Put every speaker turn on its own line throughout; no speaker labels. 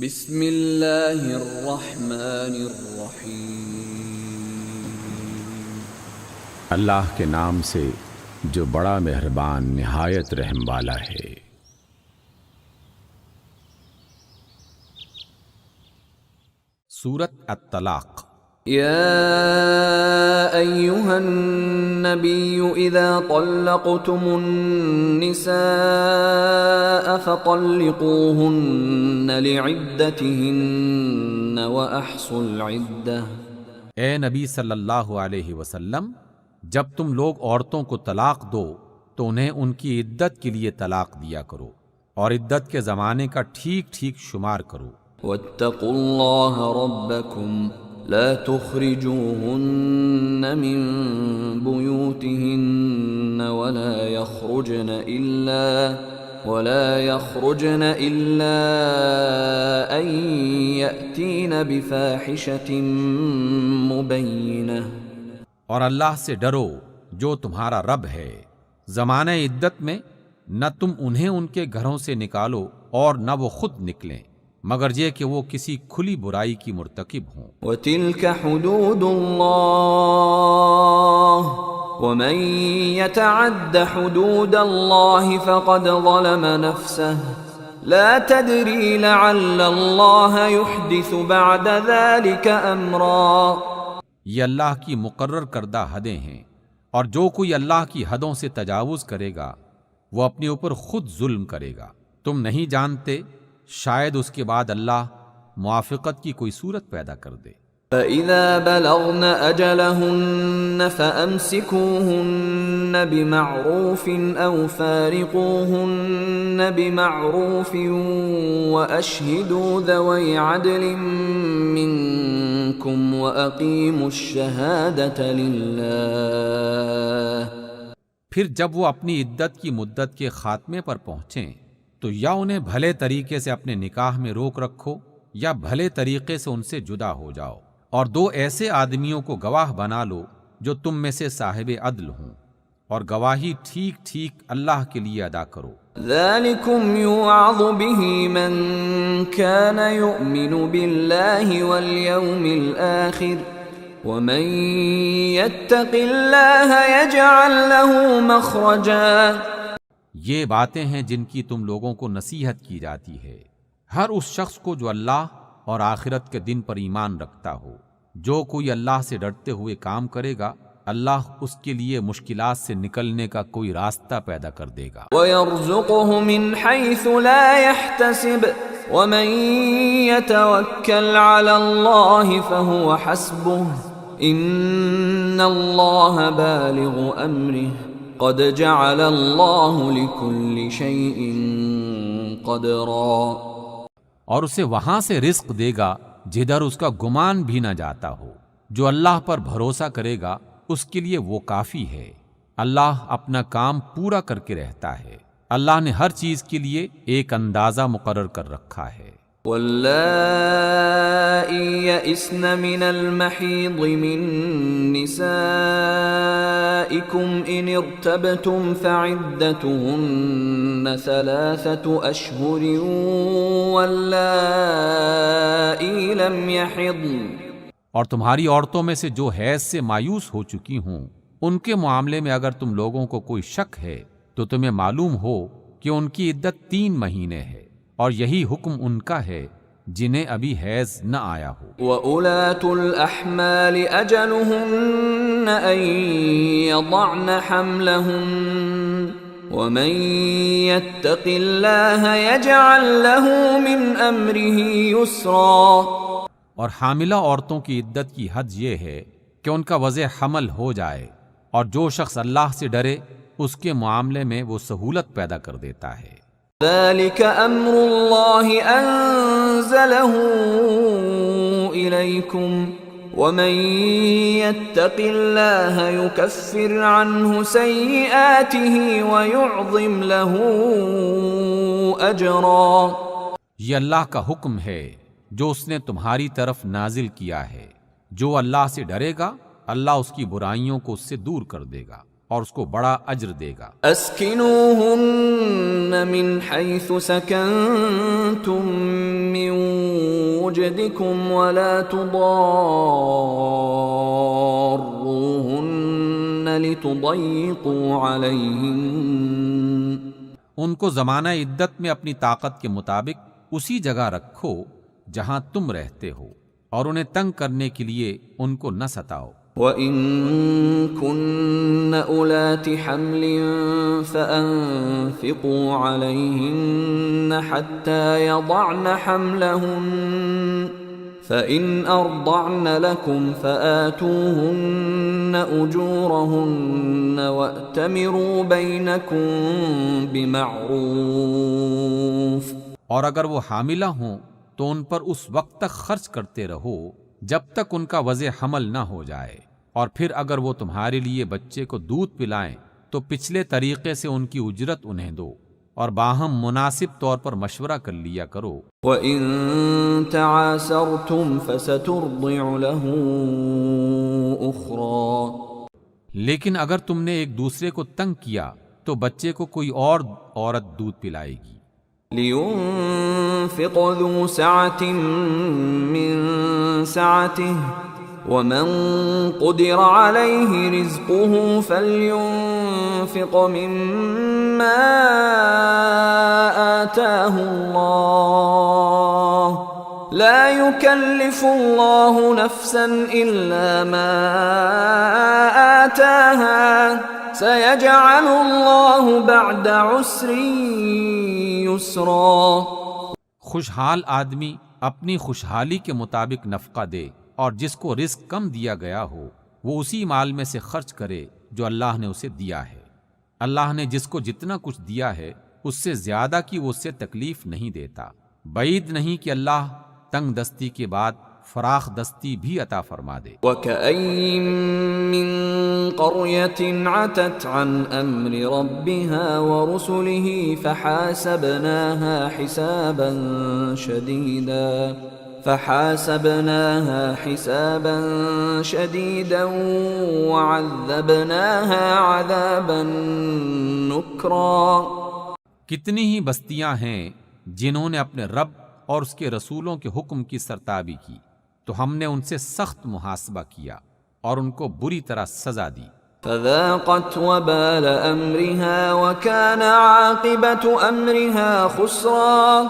بسم اللہ الرحمن الرحیم۔
اللہ کے نام سے جو بڑا مہربان نہایت رحم والا ہے۔ سورۃ الطلاق۔
یا ایہا النبی اذا طلقتم النساء فطلقوہن لعدتہن واحصوا العدہ۔
اے نبی صلی اللہ علیہ وسلم، جب تم لوگ عورتوں کو طلاق دو تو انہیں ان کی عدت کے لیے طلاق دیا کرو اور عدت کے زمانے کا ٹھیک ٹھیک شمار کرو۔
واتقوا اللہ ربکم لا تخرجوهن من بيوتهن ولا يخرجن إلا أن يأتين بفاحشة مبينة۔
اور اللہ سے ڈرو جو تمہارا رب ہے، زمانہ عدت میں نہ تم انہیں ان کے گھروں سے نکالو اور نہ وہ خود نکلیں، مگر یہ کہ وہ کسی کھلی برائی کی مرتکب ہوں۔
وَتِلْكَ حُدُودُ اللَّهِ وَمَن يَتَعَدَّ حُدُودَ اللَّهِ فَقَدْ ظَلَمَ نَفْسَهُ لَا تَدْرِي لَعَلَّ اللَّهَ يُحْدِثُ بَعْدَ ذَلِكَ أَمْرًا۔
یہ اللہ کی مقرر کردہ حدیں ہیں، اور جو کوئی اللہ کی حدوں سے تجاوز کرے گا وہ اپنے اوپر خود ظلم کرے گا۔ تم نہیں جانتے، شاید اس کے بعد اللہ موافقت کی کوئی صورت پیدا کر دے۔
فَإِذَا بَلَغْنَ أَجَلَهُنَّ فَأَمْسِكُوهُنَّ بِمَعْرُوفٍ أَوْ فَارِقُوهُنَّ بِمَعْرُوفٍ وَأَشْهِدُوا ذَوَيْ عَدْلٍ مِّنكُمْ وَأَقِيمُوا الشَّهَادَةَ لِلَّهِ۔
پھر جب وہ اپنی عدت کی مدت کے خاتمے پر پہنچیں تو یا انہیں بھلے طریقے سے اپنے نکاح میں روک رکھو یا بھلے طریقے سے ان سے جدا ہو جاؤ، اور دو ایسے آدمیوں کو گواہ بنا لو جو تم میں سے صاحب عدل ہوں، اور گواہی ٹھیک ٹھیک اللہ کے لیے ادا کرو۔
ذَلِكُمْ يُوعَظُ بِهِ مَن كَانَ يُؤْمِنُ بِاللَّهِ وَالْيَوْمِ الْآخِرِ وَمَن يَتَّقِ اللَّهَ يَجْعَل لَّهُ مَخْرَجًا۔
یہ باتیں ہیں جن کی تم لوگوں کو نصیحت کی جاتی ہے، ہر اس شخص کو جو اللہ اور آخرت کے دن پر ایمان رکھتا ہو۔ جو کوئی اللہ سے ڈرتے ہوئے کام کرے گا، اللہ اس کے لیے مشکلات سے نکلنے کا کوئی راستہ پیدا کر دے گا۔
وَيَرْزُقُهُ مِنْ حَيْثُ لَا يَحْتَسِبُ وَمَن يَتَوَكَّلْ عَلَى اللَّهِ فَهُوَ حَسْبُهُ إِنَّ اللَّهَ بَالِغُ أَمْرِهِ قَدْ جَعَلَ اللَّهُ لِكُلِّ شَيْءٍ قَدْرًا۔
اور اسے وہاں سے رزق دے گا جدھر اس کا گمان بھی نہ جاتا ہو۔ جو اللہ پر بھروسہ کرے گا اس کے لیے وہ کافی ہے۔ اللہ اپنا کام پورا کر کے رہتا ہے۔ اللہ نے ہر چیز کے لیے ایک اندازہ مقرر کر رکھا ہے۔
وَاللَّائِي يَئِسْنَ مِنَ الْمَحِيضِ مِن نِّسَائِكُمْ إِنِ ارْتَبْتُمْ فَعِدَّتُهُنَّ 3 أَشْهُرٍ وَاللَّائِي لَمْ يَحِضْنَ۔
اور تمہاری عورتوں میں سے جو حیض سے مایوس ہو چکی ہوں، ان کے معاملے میں اگر تم لوگوں کو کوئی شک ہے تو تمہیں معلوم ہو کہ ان کی عدت 3 مہینے ہے، اور یہی حکم ان کا ہے جنہیں ابھی حیض نہ آیا ہو۔
وَأُولَاتُ الْأَحْمَالِ أَجَلُهُنَّ أَن يَضَعْنَ حَمْلَهُنَّ وَمَن يَتَّقِ اللَّهَ يَجْعَل لَّهُ مِنْ أَمْرِهِ يُسْرًا۔
اور حاملہ عورتوں کی عدت کی حد یہ ہے کہ ان کا وضع حمل ہو جائے، اور جو شخص اللہ سے ڈرے اس کے معاملے میں وہ سہولت پیدا کر دیتا ہے۔
ذَلِكَ أَمْرُ اللَّهِ أَنزَلَهُ إِلَيْكُمْ وَمَن يَتَّقِ اللَّهَ يُكَفِّرْ عَنْهُ سَيِّئَاتِهِ وَيُعْظِمْ لَهُ أَجْرًا۔
یہ اللہ کا حکم ہے جو اس نے تمہاری طرف نازل کیا ہے۔ جو اللہ سے ڈرے گا اللہ اس کی برائیوں کو اس سے دور کر دے گا، اور اس کو بڑا اجر دے گا۔
اسکنوہن من حیث سکنتم من وجدکم ولا تضاروہن لتضیقوا علیہن،
ان کو زمانہ عدت میں اپنی طاقت کے مطابق اسی جگہ رکھو جہاں تم رہتے ہو، اور انہیں تنگ کرنے کے لیے ان کو نہ ستاؤ۔
وَإِن كُنَّ أُولَاتِ حَمْلٍ فَأَنفِقُوا عَلَيْهِنَّ حَتَّى يَضَعْنَ حَمْلَهُنَّ فَإِنْ أَرْضَعْنَ لَكُمْ فَآتُوهُنَّ أُجُورَهُنَّ وَأْتَمِرُوا بَيْنَكُمْ بِمَعْرُوفٍ،
اور اگر وہ حاملہ ہوں تو ان پر اس وقت تک خرچ کرتے رہو جب تک ان کا وضع حمل نہ ہو جائے، اور پھر اگر وہ تمہارے لیے بچے کو دودھ پلائیں تو پچھلے طریقے سے ان کی اجرت انہیں دو، اور باہم مناسب طور پر مشورہ کر لیا کرو۔
وَإِن تَعَاسَرْتُمْ فَسَتُرْضِعُ لَهُ أُخْرَى،
لیکن اگر تم نے ایک دوسرے کو تنگ کیا تو بچے کو کوئی اور عورت دودھ پلائے گی۔
لِيُنْفِقْ ذُو سَعَةٍ مِّن سَعَتِهِ وَمَن قُدِرَ عَلَيْهِ رِزْقُهُ فَلْيُنْفِقْ مِمَّا آتَاهُ اللَّهُ لَا يُكَلِّفُ اللَّهُ نَفْسًا إِلَّا مَا آتَاهَا سَيَجْعَلُ اللَّهُ بَعْدَ عُسْرٍ يُسْرًا۔
خوشحال آدمی اپنی خوشحالی کے مطابق نفقہ دے، اور جس کو رزق کم دیا گیا ہو وہ اسی مال میں سے خرچ کرے جو اللہ نے اسے دیا ہے۔ اللہ نے جس کو جتنا کچھ دیا ہے اس سے زیادہ کی وہ اس سے تکلیف نہیں دیتا۔ بعید نہیں کہ اللہ تنگ دستی کے بعد فراخ دستی بھی عطا فرما دے۔
وَكَأَيٍّ مِّن قَرْيَةٍ عَتَتْ عَنْ أَمْرِ رَبِّهَا وَرُسُلِهِ فحاسبناها حسابا شديدا وعذبناها عذابا نكرا۔
کتنی ہی بستیاں ہیں جنہوں نے اپنے رب اور اس کے رسولوں کے حکم کی سرتابی کی، تو ہم نے ان سے سخت محاسبہ کیا اور ان کو بری طرح سزا دی۔
فذاقت وبال امرها وكان عاقبة امرها خسرا۔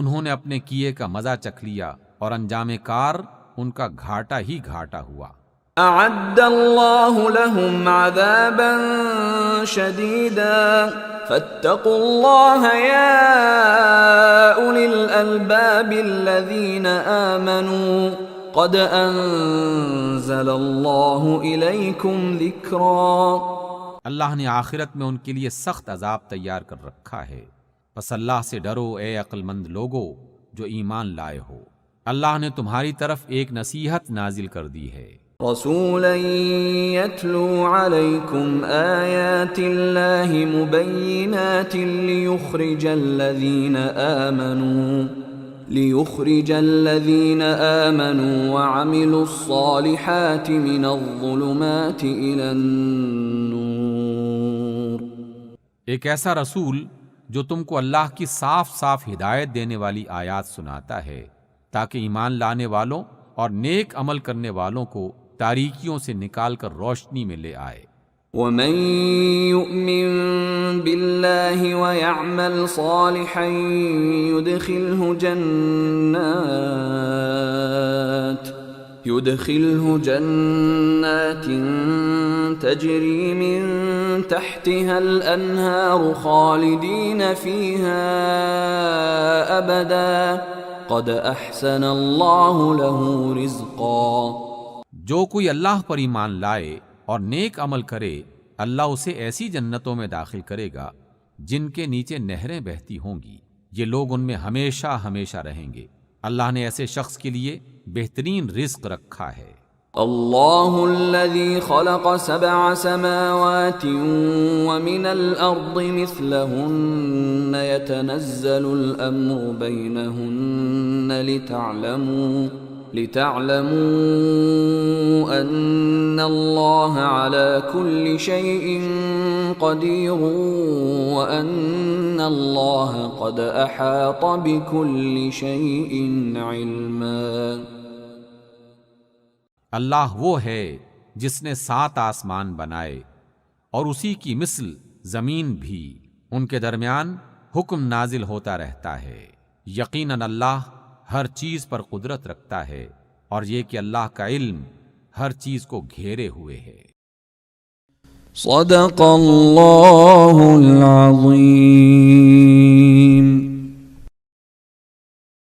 انہوں نے اپنے کیے کا مزہ چکھ لیا اور انجام کار ان کا گھاٹا ہی گھاٹا ہوا۔
اعد اللہ لهم عذابا شدیدا فاتقوا اللہ یا اولی الالباب الذین آمنوا قد انزل اللہ الیکم ذکرا۔
اللہ نے آخرت میں ان کے لیے سخت عذاب تیار کر رکھا ہے، بس اللہ سے ڈرو اے عقل مند لوگو جو ایمان لائے ہو، اللہ نے تمہاری طرف ایک نصیحت نازل کر دی ہے۔
رسولا يتلو عليكم آيات الله مبينات ليخرج الذين آمنوا وعملوا الصالحات من الظلمات إلى النور۔
ایک ایسا رسول جو تم کو اللہ کی صاف صاف ہدایت دینے والی آیات سناتا ہے تاکہ ایمان لانے والوں اور نیک عمل کرنے والوں کو تاریکیوں سے نکال کر روشنی میں لے آئے۔
وَمَن يُؤْمِن بِاللَّهِ وَيَعْمَلْ صَالِحًا يُدْخِلْهُ جَنَّاتٍ تَجْرِي مِن تَحْتِهَا الْأَنْهَارُ خَالِدِينَ فِيهَا أَبَدًا قَدْ أَحْسَنَ اللَّهُ لَهُ رِزْقًا۔
جو کوئی اللہ پر ایمان لائے اور نیک عمل کرے، اللہ اسے ایسی جنتوں میں داخل کرے گا جن کے نیچے نہریں بہتی ہوں گی، یہ لوگ ان میں ہمیشہ ہمیشہ رہیں گے۔ اللہ نے ایسے شخص کے لیے بہترین رزق رکھا ہے۔
اللہ الذي خلق 7 سماوات ومن الأرض مثلهن يتنزل الأمر بينهن لتعلموا ان اللہ علی کل شیء قدیر وان اللہ قد احاط بکل شیء علما۔
اللہ وہ ہے جس نے 7 آسمان بنائے اور اسی کی مثل زمین بھی، ان کے درمیان حکم نازل ہوتا رہتا ہے۔ یقیناً اللہ ہر چیز پر قدرت رکھتا ہے، اور یہ کہ اللہ کا علم ہر چیز کو گھیرے ہوئے ہے۔
صدق اللہ العظیم۔